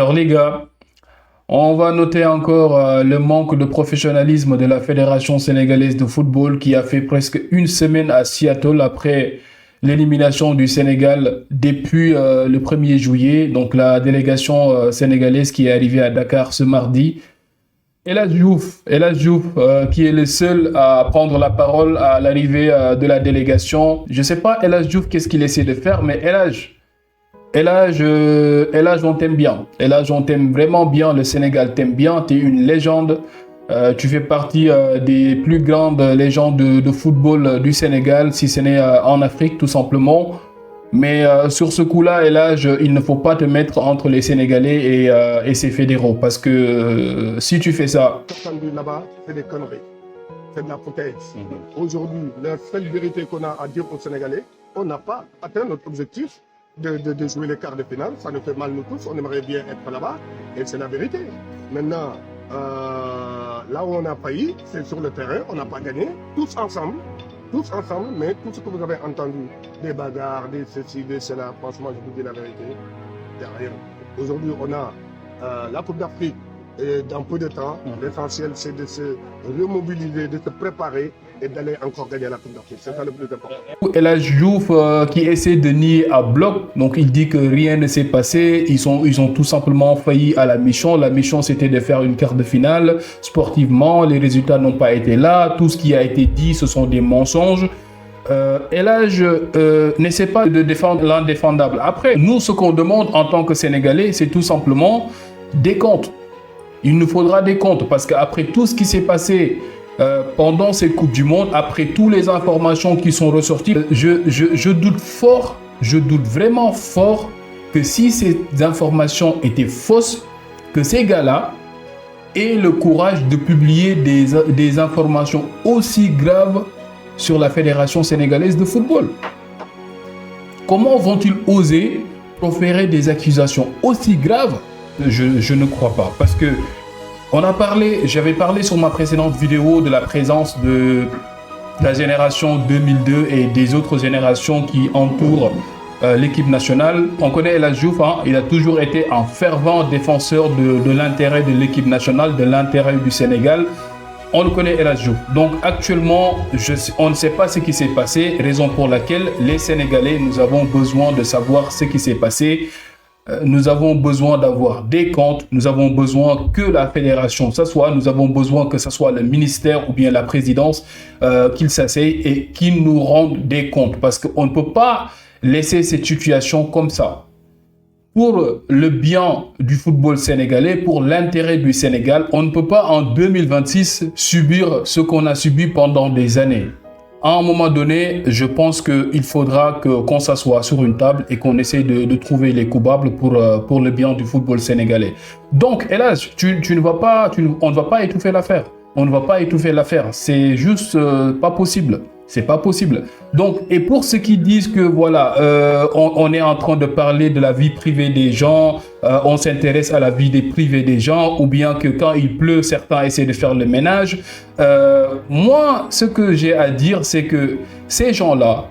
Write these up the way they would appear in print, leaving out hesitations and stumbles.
Alors les gars, on va noter encore le manque de professionnalisme de la Fédération sénégalaise de football qui a fait presque une semaine à Seattle après l'élimination du Sénégal depuis le 1er juillet. Donc la délégation sénégalaise qui est arrivée à Dakar ce mardi. El Hadj Diouf, qui est le seul à prendre la parole à l'arrivée de la délégation. Je ne sais pas El Hadj Diouf qu'est-ce qu'il essaie de faire, mais El Hadj, on t'aime bien. El Hadj, on t'aime vraiment bien. Le Sénégal t'aime bien. Tu es une légende. Tu fais partie des plus grandes légendes de football du Sénégal, si ce n'est en Afrique, tout simplement. Mais sur ce coup-là, El Hadj, il ne faut pas te mettre entre les Sénégalais et ses fédéraux. Parce que si tu fais ça... Là-bas, c'est des conneries. C'est de la foutaise. Aujourd'hui, la seule vérité qu'on a à dire aux Sénégalais, on n'a pas atteint notre objectif de jouer les quarts de finale. Ça nous fait mal nous tous. On aimerait bien être là-bas. Et c'est la vérité. Maintenant, là où on a failli, c'est sur le terrain. On n'a pas gagné. Tous ensemble, mais tout ce que vous avez entendu, des bagarres, des ceci, des cela, franchement, je vous dis la vérité, il n'y a rien. Aujourd'hui, on a la Coupe d'Afrique et dans peu de temps. L'essentiel, c'est de se remobiliser, de se préparer et d'aller encore gagner la Coupe d'Afrique. C'est ça le plus important. El Hadj Diouf qui essaie de nier à bloc, donc il dit que rien ne s'est passé, ils ont tout simplement failli à la mission. La mission c'était de faire une quart de finale. Sportivement, les résultats n'ont pas été là, tout ce qui a été dit ce sont des mensonges. El Hadj n'essaie pas de défendre l'indéfendable. Après, nous ce qu'on demande en tant que Sénégalais, c'est tout simplement des comptes. Il nous faudra des comptes parce qu'après tout ce qui s'est passé pendant cette Coupe du Monde, après toutes les informations qui sont ressorties, je doute vraiment fort que si ces informations étaient fausses, que ces gars-là aient le courage de publier des informations aussi graves sur la Fédération sénégalaise de football. Comment vont-ils oser proférer des accusations aussi graves? Je ne crois pas, parce que j'avais parlé sur ma précédente vidéo de la présence de la génération 2002 et des autres générations qui entourent l'équipe nationale. On connaît El Hadj Diouf, il a toujours été un fervent défenseur de l'intérêt de l'équipe nationale, de l'intérêt du Sénégal. On le connaît, El Hadj Diouf. Donc actuellement, on ne sait pas ce qui s'est passé, raison pour laquelle les Sénégalais, nous avons besoin de savoir ce qui s'est passé. Nous avons besoin d'avoir des comptes, nous avons besoin que la fédération s'assoie, nous avons besoin que ce soit le ministère ou bien la présidence qu'ils s'asseyent et qu'ils nous rendent des comptes. Parce qu'on ne peut pas laisser cette situation comme ça. Pour le bien du football sénégalais, pour l'intérêt du Sénégal, on ne peut pas en 2026 subir ce qu'on a subi pendant des années. À un moment donné, je pense qu'il faudra qu'on s'assoie sur une table et qu'on essaie de trouver les coupables pour le bien du football sénégalais. Donc, El Hadj, on ne va pas étouffer l'affaire. On ne va pas étouffer l'affaire. C'est juste pas possible. C'est pas possible. Donc, et pour ceux qui disent que voilà, on est en train de parler de la vie privée des gens, on s'intéresse à la vie privée des gens, ou bien que quand il pleut, certains essaient de faire le ménage. Moi, ce que j'ai à dire, c'est que ces gens-là,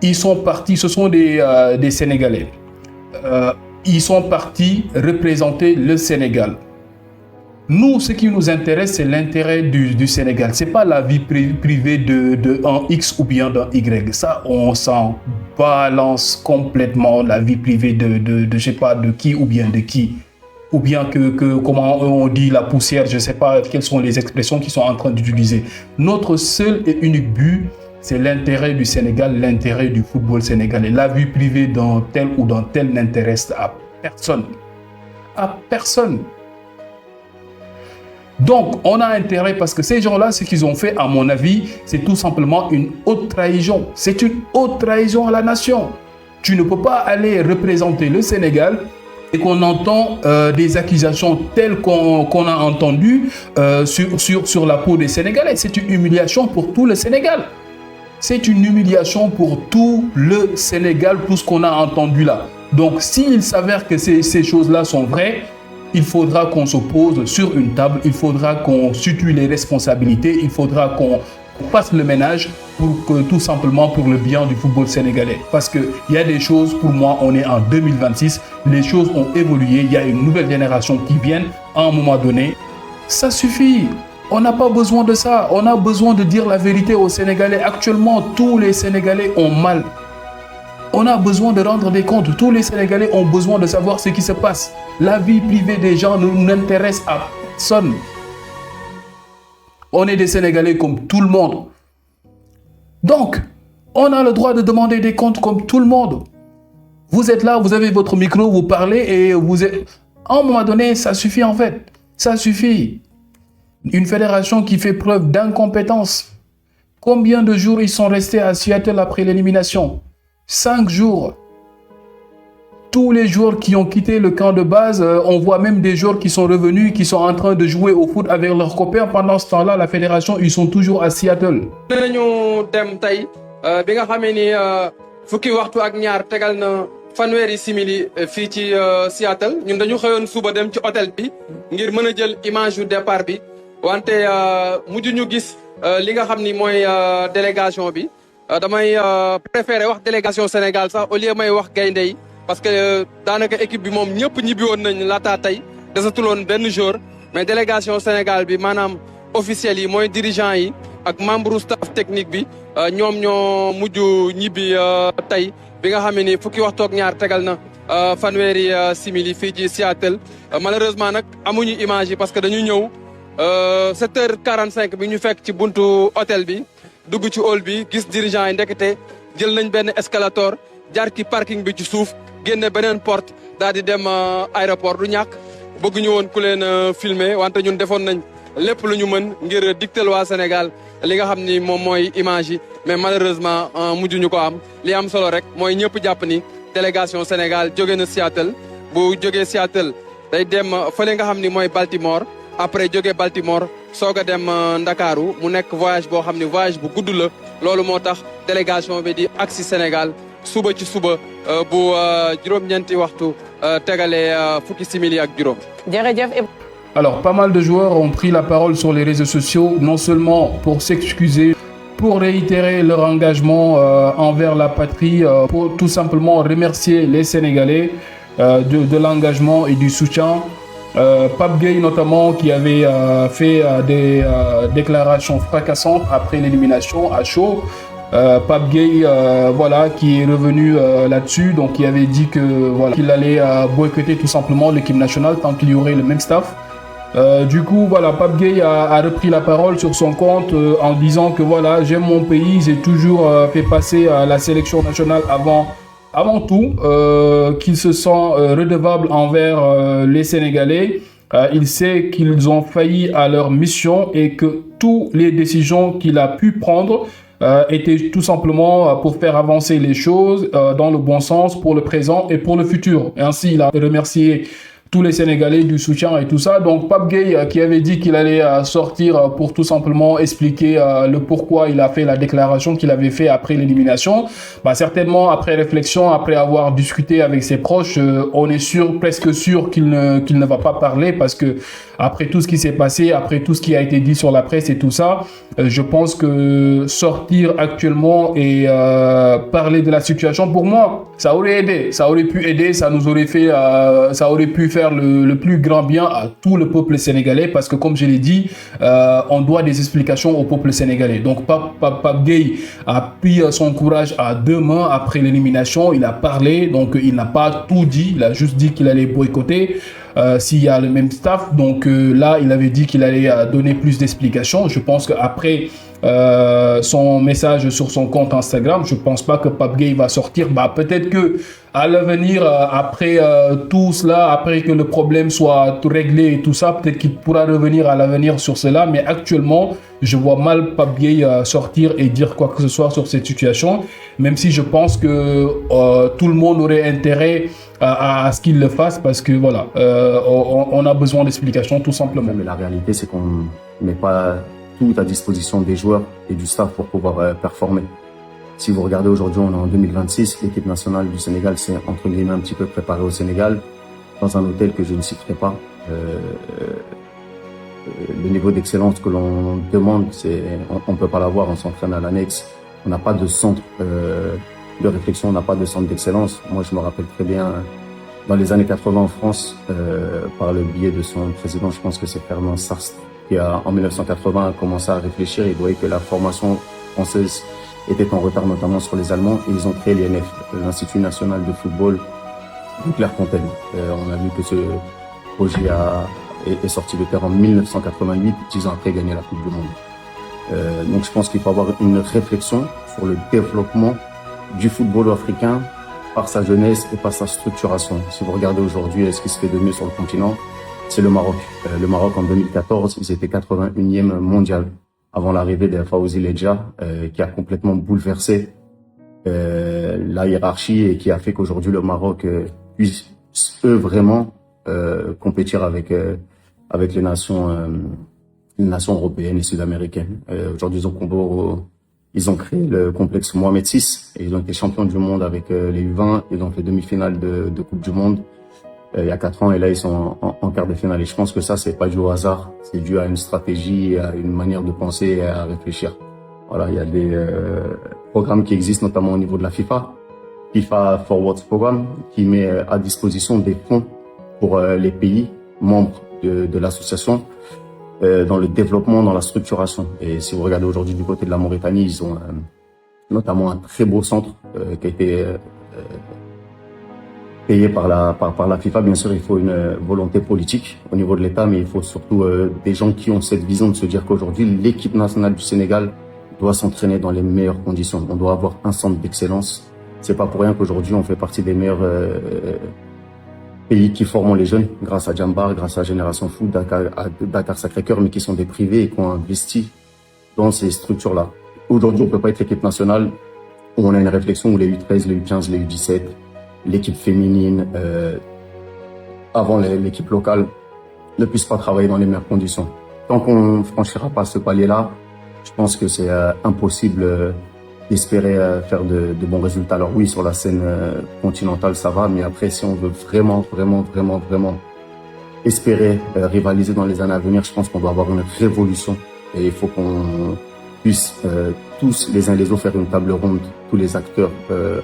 ils sont partis, ce sont des Sénégalais. Ils sont partis représenter le Sénégal. Nous, ce qui nous intéresse, c'est l'intérêt du Sénégal. Ce n'est pas la vie privée d'un X ou bien d'un Y. Ça, on s'en balance complètement la vie privée de je sais pas, de qui ou bien de qui. Ou bien comment on dit la poussière, je ne sais pas quelles sont les expressions qu'ils sont en train d'utiliser. Notre seul et unique but, c'est l'intérêt du Sénégal, l'intérêt du football sénégalais. La vie privée d'un tel ou d'un tel n'intéresse à personne. À personne. Donc, on a intérêt parce que ces gens-là, ce qu'ils ont fait, à mon avis, c'est tout simplement une haute trahison. C'est une haute trahison à la nation. Tu ne peux pas aller représenter le Sénégal et qu'on entend des accusations telles qu'on a entendues sur la peau des Sénégalais. C'est une humiliation pour tout le Sénégal. C'est une humiliation pour tout le Sénégal, tout ce qu'on a entendu là. Donc, s'il s'avère que ces choses-là sont vraies, il faudra qu'on se pose sur une table, il faudra qu'on situe les responsabilités, il faudra qu'on fasse le ménage tout simplement pour le bien du football sénégalais. Parce qu'il y a des choses, pour moi, on est en 2026, les choses ont évolué, il y a une nouvelle génération qui vient à un moment donné. Ça suffit. On n'a pas besoin de ça. On a besoin de dire la vérité aux Sénégalais. Actuellement, tous les Sénégalais ont mal. On a besoin de rendre des comptes. Tous les Sénégalais ont besoin de savoir ce qui se passe. La vie privée des gens ne nous intéresse à personne. On est des Sénégalais comme tout le monde. Donc, on a le droit de demander des comptes comme tout le monde. Vous êtes là, vous avez votre micro, vous parlez et vous êtes... À un moment donné, ça suffit en fait. Ça suffit. Une fédération qui fait preuve d'incompétence. Combien de jours ils sont restés à Seattle après l'élimination? 5 jours. Tous les joueurs qui ont quitté le camp de base, on voit même des joueurs qui sont revenus, qui sont en train de jouer au foot avec leurs copains. Pendant ce temps-là, la fédération, ils sont toujours à Seattle. fanweeri simili fii ci Seattle ñun dañu xëyoon suba dem ci hôtel bi ngir mën a jël image yu départ bi wante mujj ñu gis li nga xam ni mooy délégation bi damay préféré wax délégation Sénégal sax au lieu may wax gaynde yi parce que daanaka équipe bi moom ñëpp ñibbi woon nañ laataa tey desatuloon benn jour mais délégation Sénégal bi maanaam officiels yi mooy dirigeant yi ak membre staff technique bi ñoom ñoo mujj ñibbi tey bi nga xam ne ni fukki waxtu ak ñaar tegal na fanweeri simili fii ci Seattle malheureusement nag amuñu image yi parce que dañu ñëw 7h45 bi ñu fekk ci buntu hôtel bi dugg ci hall bi gis dirigeant yi ndekete jël nañ benn escalator jaar ci parking bi ci suuf génne beneen porte daal di dem aéroport du ñàkk bëgg ñu woon ku leen filmer wante ñun defoon nañ lépp lu ñu mën ngir digtal waa Sénégal li nga xam ni moom mooy image yi mais malheureusement mujjuñu ko am li am solo rek mooy ñëpp jàpp ni délégation Sénégal jóge na Seattle bu jógee Seattle day dem fële nga xam ni mooy Baltimore après jógee Baltimore soog a dem Ndakaaru mu nekk voyage boo xam ni voyage bu gudd la loolu moo tax délégation bi di agsi Sénégal suba ci suba bu juróom-ñeenti waxtu tegalee fukki simili ak juróom. jërëjëf. Alors, pas mal de joueurs ont pris la parole sur les réseaux sociaux, non seulement pour s'excuser, pour réitérer leur engagement envers la patrie, pour tout simplement remercier les Sénégalais de l'engagement et du soutien. Pape Gueye notamment, qui avait fait des déclarations fracassantes après l'élimination à chaud. Pape Gueye, voilà, qui est revenu là-dessus, donc il avait dit que voilà, qu'il allait boycotter tout simplement l'équipe nationale tant qu'il y aurait le même staff. Du coup, voilà, Pape Gueye a repris la parole sur son compte en disant que voilà, j'aime mon pays, j'ai toujours fait passer la sélection nationale avant tout, qu'il se sent redevable envers les Sénégalais. Il sait qu'ils ont failli à leur mission et que toutes les décisions qu'il a pu prendre étaient tout simplement pour faire avancer les choses dans le bon sens pour le présent et pour le futur. Et ainsi, il a remercié tous les Sénégalais du soutien et tout ça. Donc Pape Gueye qui avait dit qu'il allait sortir pour tout simplement expliquer le pourquoi il a fait la déclaration qu'il avait fait après l'élimination. Bah, certainement après réflexion, après avoir discuté avec ses proches, on est sûr, presque sûr qu'il ne va pas parler parce que après tout ce qui s'est passé, après tout ce qui a été dit sur la presse et tout ça, je pense que sortir actuellement et parler de la situation, pour moi, ça aurait aidé, ça aurait pu aider, ça nous aurait fait, ça aurait pu faire le plus grand bien à tout le peuple sénégalais parce que comme je l'ai dit, on doit des explications au peuple sénégalais. Donc Pape Gueye a pris son courage à deux mains après l'élimination, il a parlé, donc il n'a pas tout dit, il a juste dit qu'il allait boycotter s'il y a le même staff. Donc là, il avait dit qu'il allait donner plus d'explications. Je pense qu'après son message sur son compte Instagram, je pense pas que Pape Gueye va sortir. Bah, peut-être que à l'avenir, après tout cela, après que le problème soit tout réglé et tout ça, peut-être qu'il pourra revenir à l'avenir sur cela. Mais actuellement, je vois mal Pape Gueye sortir et dire quoi que ce soit sur cette situation. Même si je pense que tout le monde aurait intérêt à ce qu'il le fasse parce que voilà, on a besoin d'explications tout simplement. Mais la réalité, c'est qu'on ne met pas tout à disposition des joueurs et du staff pour pouvoir performer. Si vous regardez aujourd'hui, on est en 2026, l'équipe nationale du Sénégal s'est entre guillemets un petit peu préparée au Sénégal dans un hôtel que je ne citerai pas. le niveau d'excellence que l'on demande, on peut pas l'avoir, on s'entraîne à l'annexe. On n'a pas de centre de réflexion, on n'a pas de centre d'excellence. Moi, je me rappelle très bien, dans les années 80 en France, par le biais de son président, je pense que c'est Fernand Sastre, qui en 1980 a commencé à réfléchir. Il voyait que la formation française était en retard, notamment sur les Allemands, et ils ont créé l'INF, l'Institut National de Football de Clairefontaine. On a vu que ce projet est sorti de terre en 1988, 10 ans après gagner la Coupe du Monde. Donc je pense qu'il faut avoir une réflexion sur le développement du football africain par sa jeunesse et par sa structuration. Si vous regardez aujourd'hui ce qui se fait de mieux sur le continent, c'est le Maroc. Le Maroc en 2014, ils étaient 81e mondial avant l'arrivée de Fawzi Ledja, qui a complètement bouleversé la hiérarchie et qui a fait qu'aujourd'hui le Maroc puisse vraiment compétir avec les nations européennes et sud-américaines. Aujourd'hui, ils ont créé le complexe Mohamed VI et ils ont été champions du monde avec les U20. Ils ont fait demi-finale de Coupe du Monde il y a 4 ans et là ils sont en quart de finale. Et je pense que ça, c'est pas dû au hasard, c'est dû à une stratégie, à une manière de penser et à réfléchir. Voilà, il y a des programmes qui existent notamment au niveau de la FIFA Forwards Programme, qui met à disposition des fonds pour les pays membres de l'association dans le développement, dans la structuration. Et si vous regardez aujourd'hui du côté de la Mauritanie, ils ont notamment un très beau centre qui a été payé par la FIFA. Bien sûr, il faut une volonté politique au niveau de l'État, mais il faut surtout des gens qui ont cette vision de se dire qu'aujourd'hui, l'équipe nationale du Sénégal doit s'entraîner dans les meilleures conditions. On doit avoir un centre d'excellence. C'est pas pour rien qu'aujourd'hui, on fait partie des meilleurs pays qui forment les jeunes, grâce à Djambar, grâce à Génération Foot, Dakar Sacré-Cœur, mais qui sont des privés et qui ont investi dans ces structures-là. Aujourd'hui, on peut pas être l'équipe nationale où on a une réflexion où les U13, les U15, les U17, l'équipe féminine, avant l'équipe locale, ne puissent pas travailler dans les meilleures conditions. Tant qu'on franchira pas ce palier-là, je pense que c'est impossible d'espérer faire de bons résultats. Alors oui, sur la scène continentale, ça va, mais après, si on veut vraiment espérer rivaliser dans les années à venir, je pense qu'on doit avoir une révolution. Et il faut qu'on puisse tous, les uns les autres, faire une table ronde, tous les acteurs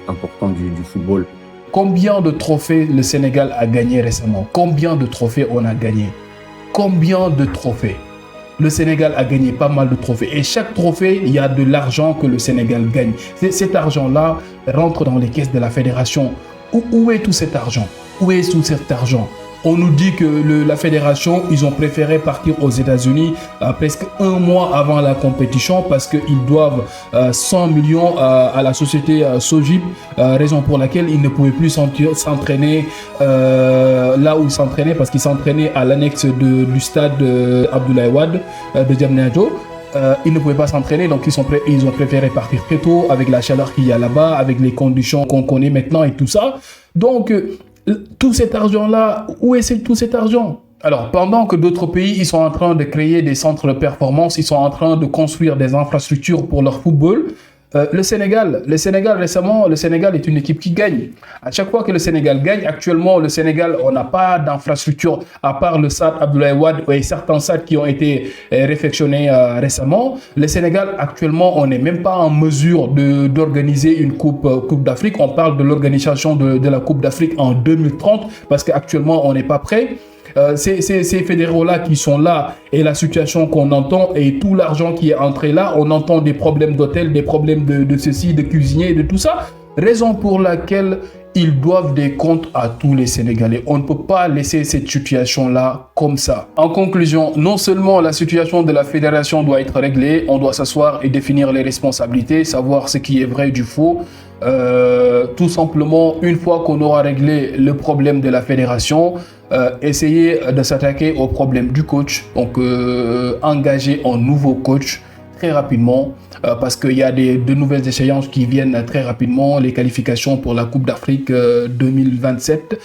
importants du football. Combien de trophées le Sénégal a gagné récemment? Combien de trophées on a gagné? Combien de trophées? Le Sénégal a gagné pas mal de trophées. Et chaque trophée, il y a de l'argent que le Sénégal gagne. Cet argent-là rentre dans les caisses de la fédération. Où est tout cet argent? Où est tout cet argent? On nous dit que la fédération, ils ont préféré partir aux États-Unis presque 1 mois avant la compétition parce qu'ils doivent 100 millions à la société Sojib, raison pour laquelle ils ne pouvaient plus s'entraîner là où ils s'entraînaient parce qu'ils s'entraînaient à l'annexe du stade Abdoulaye Wade de Diamniadio. Ils ne pouvaient pas s'entraîner, donc ils ont préféré partir très tôt avec la chaleur qu'il y a là-bas, avec les conditions qu'on connaît maintenant et tout ça. Donc, tout cet argent-là, où est tout cet argent? Alors, pendant que d'autres pays, ils sont en train de créer des centres de performance, ils sont en train de construire des infrastructures pour leur football, le Sénégal récemment, le Sénégal est une équipe qui gagne. À chaque fois que le Sénégal gagne, actuellement, le Sénégal, on n'a pas d'infrastructure à part le stade Abdoulaye Wade et certains stades qui ont été réfectionnés récemment. Le Sénégal, actuellement, on n'est même pas en mesure d'organiser une coupe d'Afrique. On parle de l'organisation de la Coupe d'Afrique en 2030 parce qu'actuellement, on n'est pas prêt. Ces fédéraux-là qui sont là et la situation qu'on entend et tout l'argent qui est entré là, on entend des problèmes d'hôtel, des problèmes de ceci, de cuisiniers, de tout ça. Raison pour laquelle ils doivent des comptes à tous les Sénégalais. On ne peut pas laisser cette situation-là comme ça. En conclusion, non seulement la situation de la fédération doit être réglée, on doit s'asseoir et définir les responsabilités, savoir ce qui est vrai du faux. Tout simplement, une fois qu'on aura réglé le problème de la fédération, essayer de s'attaquer au problème du coach. Donc, engager un nouveau coach très rapidement parce qu'il y a de nouvelles échéances qui viennent très rapidement, les qualifications pour la Coupe d'Afrique 2027.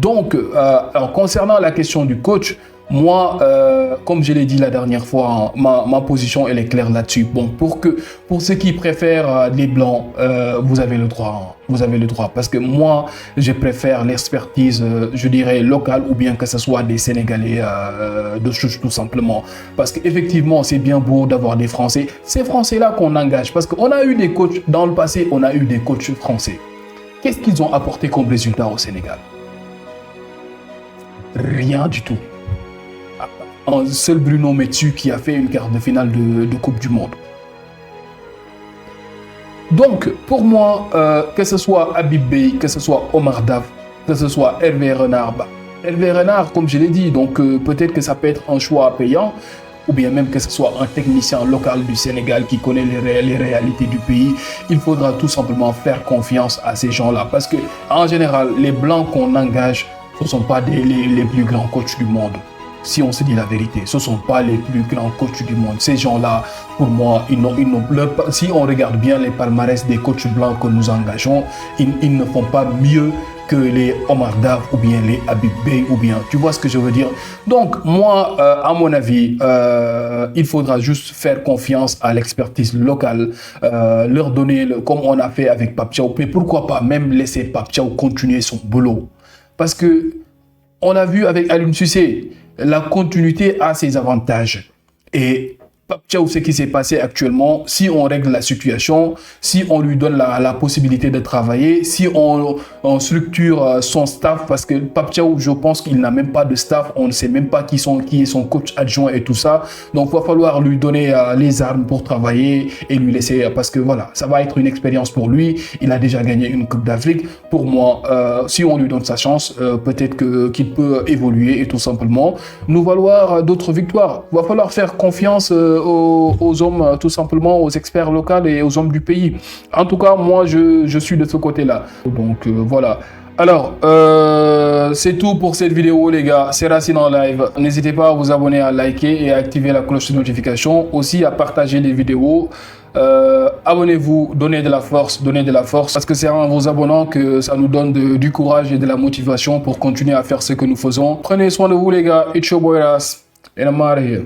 Donc, alors, concernant la question du coach, Moi, comme je l'ai dit la dernière fois, hein, ma position elle est claire là-dessus. Bon, pour ceux qui préfèrent les blancs, vous avez le droit. Hein, vous avez le droit. Parce que moi, je préfère l'expertise, je dirais, locale ou bien que ce soit des Sénégalais de souche tout simplement. Parce qu'effectivement, c'est bien beau d'avoir des Français. Ces Français-là qu'on engage. Parce qu'on a eu des coachs, dans le passé, on a eu des coachs français. Qu'est-ce qu'ils ont apporté comme résultat au Sénégal? Rien du tout. Un seul Bruno Metsu qui a fait une quart de finale de Coupe du Monde. Donc, pour moi, que ce soit Habib Beye, que ce soit Omar Daf, que ce soit Hervé Renard, Hervé Renard, comme je l'ai dit, donc peut-être que ça peut être un choix payant, ou bien même que ce soit un technicien local du Sénégal qui connaît les réalités du pays. Il faudra tout simplement faire confiance à ces gens-là. Parce que, en général, les Blancs qu'on engage, ce ne sont pas les plus grands coachs du monde. Si on se dit la vérité, ce ne sont pas les plus grands coachs du monde. Ces gens-là, pour moi, si on regarde bien les palmarès des coachs blancs que nous engageons, ils ne font pas mieux que les Omar Daf ou bien les Habib Beye ou bien, tu vois ce que je veux dire? Donc, moi, à mon avis, il faudra juste faire confiance à l'expertise locale, leur donner, comme on a fait avec Pape Thiaw, mais pourquoi pas même laisser Pape Thiaw continuer son boulot? Parce que on a vu avec Aliou Cissé, la continuité a ses avantages. Et Pape Thiaw, ce qui s'est passé actuellement, si on règle la situation, si on lui donne la possibilité de travailler, si on structure son staff, parce que Pape Thiaw, je pense qu'il n'a même pas de staff, on ne sait même pas qui est son coach adjoint et tout ça. Donc, il va falloir lui donner les armes pour travailler et lui laisser, parce que voilà, ça va être une expérience pour lui. Il a déjà gagné une Coupe d'Afrique. Pour moi, si on lui donne sa chance, peut-être qu'il peut évoluer et tout simplement nous valoir d'autres victoires. Il va falloir faire confiance aux hommes, tout simplement, aux experts locaux et aux hommes du pays. En tout cas, moi, je suis de ce côté-là. Donc, voilà. Alors, c'est tout pour cette vidéo, les gars. C'est Racine en live. N'hésitez pas à vous abonner, à liker et à activer la cloche de notification. Aussi, à partager les vidéos. Abonnez-vous, donnez de la force, parce que c'est en vous abonnant que ça nous donne du courage et de la motivation pour continuer à faire ce que nous faisons. Prenez soin de vous, les gars. It's your boy Ras. And I'm out of here.